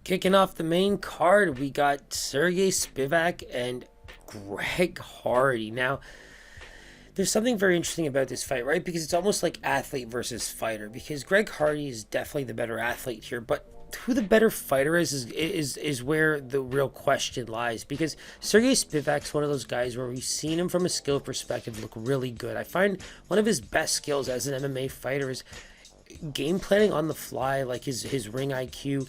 Kicking off the main card, we got Sergey Spivak and Greg Hardy. Now, there's something very interesting about this fight, right? Because it's almost like athlete versus fighter. Because Greg Hardy is definitely the better athlete here, but who the better fighter is where the real question lies. Because Sergey Spivak's one of those guys where we've seen him from a skill perspective look really good. I find one of his best skills as an MMA fighter is game planning on the fly, like his ring IQ.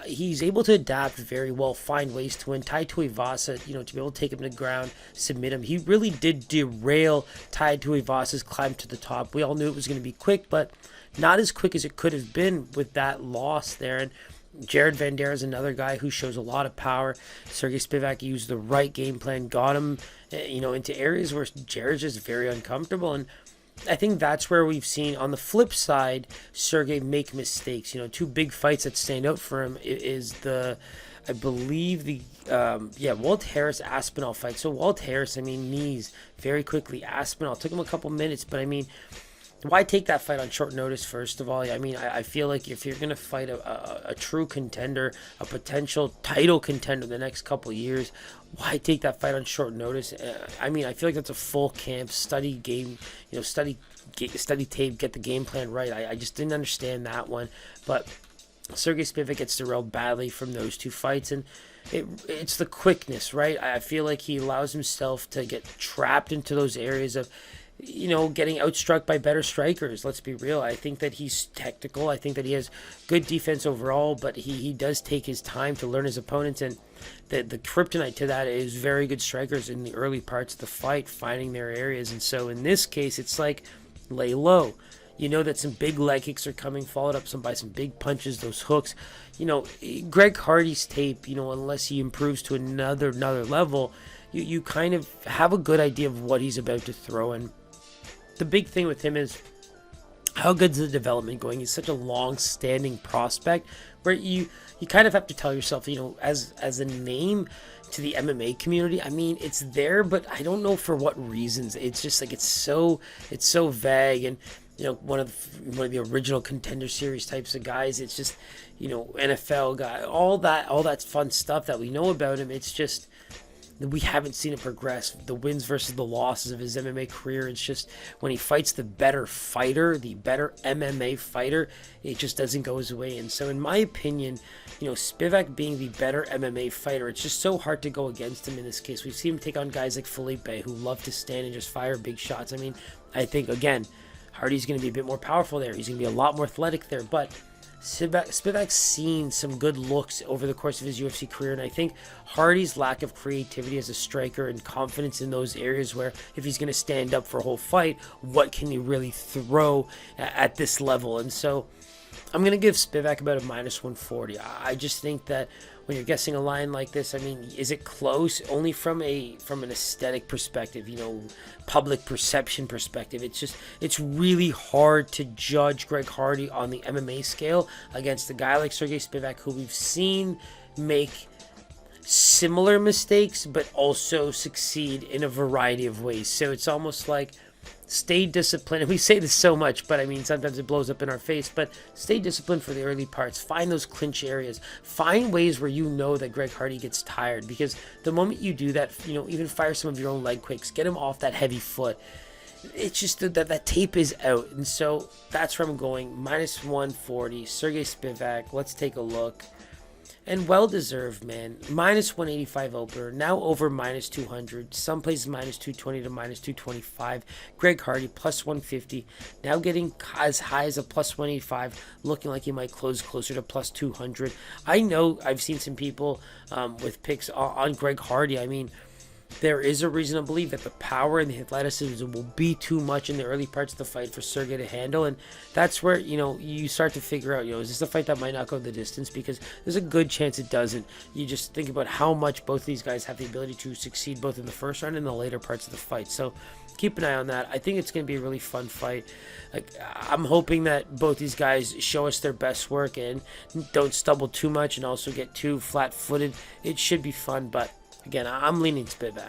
He's able to adapt very well, find ways to win. Tai Tuivasa, to be able to take him to the ground, submit him. He really did derail Tai Tuivasa's climb to the top. We all knew it was going to be quick, but not as quick as it could have been with that loss there. And Jared Vanderaa is another guy who shows a lot of power. Sergey Spivak used the right game plan, got him, into areas where Jared's just very uncomfortable. And I think that's where we've seen, on the flip side, Sergey make mistakes. Two big fights that stand out for him is I believe Walt Harris Aspinall fight. So Walt Harris, knees very quickly. Aspinall took him a couple minutes, but why take that fight on short notice, first of all? I feel like if you're going to fight a true contender, a potential title contender the next couple of years, why take that fight on short notice? I feel like that's a full camp, study game, study tape, get the game plan right. I just didn't understand that one. But Sergey Spivak gets derailed badly from those two fights, and it's the quickness, right? I feel like he allows himself to get trapped into those areas of getting outstruck by better strikers. Let's be real. I think that he's technical. I think that he has good defense overall, but he does take his time to learn his opponents. And the kryptonite to that is very good strikers in the early parts of the fight, finding their areas. And so in this case, it's like lay low. You know that some big leg kicks are coming, followed up by some big punches, those hooks. Greg Hardy's tape, unless he improves to another level, you kind of have a good idea of what he's about to throw. And the big thing with him is how good's the development going. He's such a long-standing prospect where you kind of have to tell yourself, as a name to the MMA community, it's there, but I don't know for what reasons. It's just like it's so vague. And one of the original Contender Series types of guys. It's just NFL guy, all that fun stuff that we know about him. It's just we haven't seen it progress. The wins versus the losses of his MMA career, it's just when he fights the better fighter, the better MMA fighter, it just doesn't go his way. And so in my opinion, Spivak being the better MMA fighter, it's just so hard to go against him in this case. We've seen him take on guys like Felipe who love to stand and just fire big shots. I think, again, Hardy's going to be a bit more powerful there. He's going to be a lot more athletic there, but Spivak's seen some good looks over the course of his UFC career, and I think Hardy's lack of creativity as a striker and confidence in those areas where if he's going to stand up for a whole fight, what can he really throw at this level? And so I'm going to give Spivak about a -140. I just think that when you're guessing a line like this, is it close? Only from an aesthetic perspective, public perception perspective. It's really hard to judge Greg Hardy on the MMA scale against a guy like Sergey Spivak, who we've seen make similar mistakes, but also succeed in a variety of ways. So it's almost like stay disciplined. And we say this so much, but sometimes it blows up in our face. But stay disciplined for the early parts. Find those clinch areas. Find ways where that Greg Hardy gets tired. Because the moment you do that, even fire some of your own leg quicks. Get him off that heavy foot. It's just that tape is out. And so that's where I'm going. -140. Sergey Spivak. Let's take a look. And well-deserved, man. -185 opener, now over -200. Some places -220 to -225. Greg Hardy, +150. Now getting as high as a +185, looking like he might close closer to +200. I know I've seen some people with picks on Greg Hardy. There is a reason to believe that the power and the athleticism will be too much in the early parts of the fight for Sergey to handle, and that's where you start to figure out, is this a fight that might not go the distance? Because there's a good chance it doesn't. You just think about how much both of these guys have the ability to succeed both in the first round and the later parts of the fight. So keep an eye on that. I think it's going to be a really fun fight. I'm hoping that both these guys show us their best work and don't stumble too much and also get too flat-footed. It should be fun, but again, I'm leaning Spivak.